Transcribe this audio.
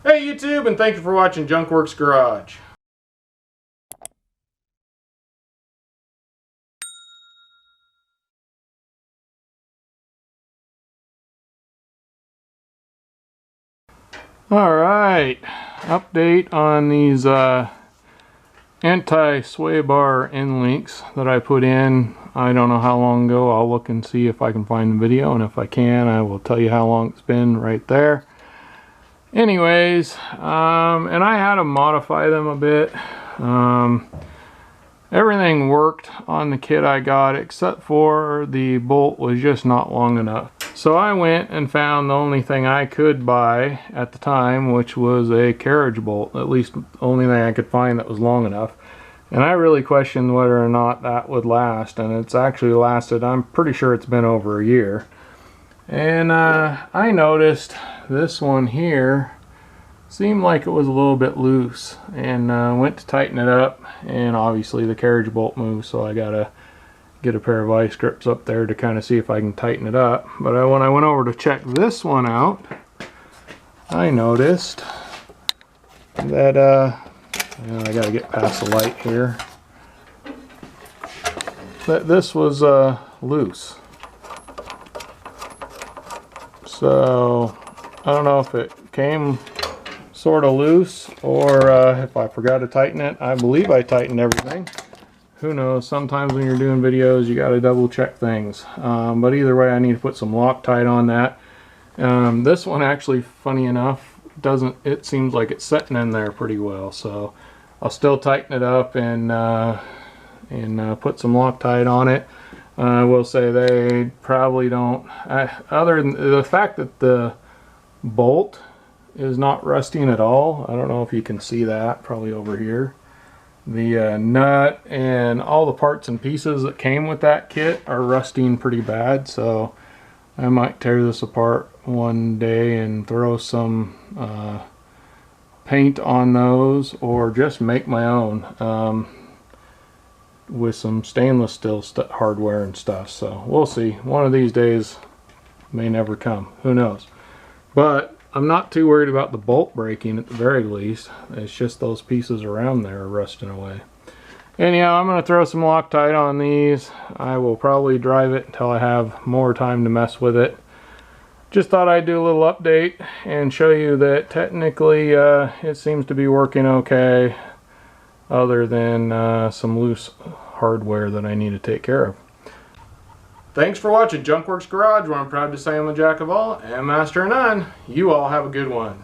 Hey YouTube, and thank you for watching Junkworks Garage. Alright, update on these anti-sway bar end links that I put in. I don't know how long ago. I'll look and see if I can find the video, and if I can, I will tell you how long it's been right there. Anyways, and I had to modify them a bit. Everything worked on the kit I got except for the bolt was just not long enough. So I went and found the only thing I could buy at the time, which was a carriage bolt, at least the only thing I could find that was long enough. And I really questioned whether or not that would last, and it's actually lasted. I'm pretty sure it's been over a year. And I noticed this one here seemed like it was a little bit loose, and went to tighten it up, and obviously the carriage bolt moved, so I gotta get a pair of vice grips up there to kind of see if I can tighten it up. But when I went over to check this one out, I noticed that I gotta get past the light here, that this was loose. So I don't know if it came sort of loose or if I forgot to tighten it. I believe I tightened everything. Who knows, sometimes when you're doing videos you got to double check things, but either way I need to put some Loctite on that. This one actually, funny enough, doesn't, it seems like it's setting in there pretty well, so I'll still tighten it up and put some Loctite on it. I will say they probably don't, other than the fact that the bolt is not rusting at all. I don't know if you can see that, probably over here. The nut and all the parts and pieces that came with that kit are rusting pretty bad, so I might tear this apart one day and throw some paint on those, or just make my own with some stainless steel hardware and stuff. So we'll see. One of these days may never come, who knows. But I'm not too worried about the bolt breaking at the very least. It's just those pieces around there are rusting away. Anyhow, I'm going to throw some Loctite on these. I will probably drive it until I have more time to mess with it. Just thought I'd do a little update and show you that technically it seems to be working okay, other than some loose hardware that I need to take care of. Thanks for watching Junkworks Garage, where I'm proud to say I'm the jack of all and master of none. You all have a good one.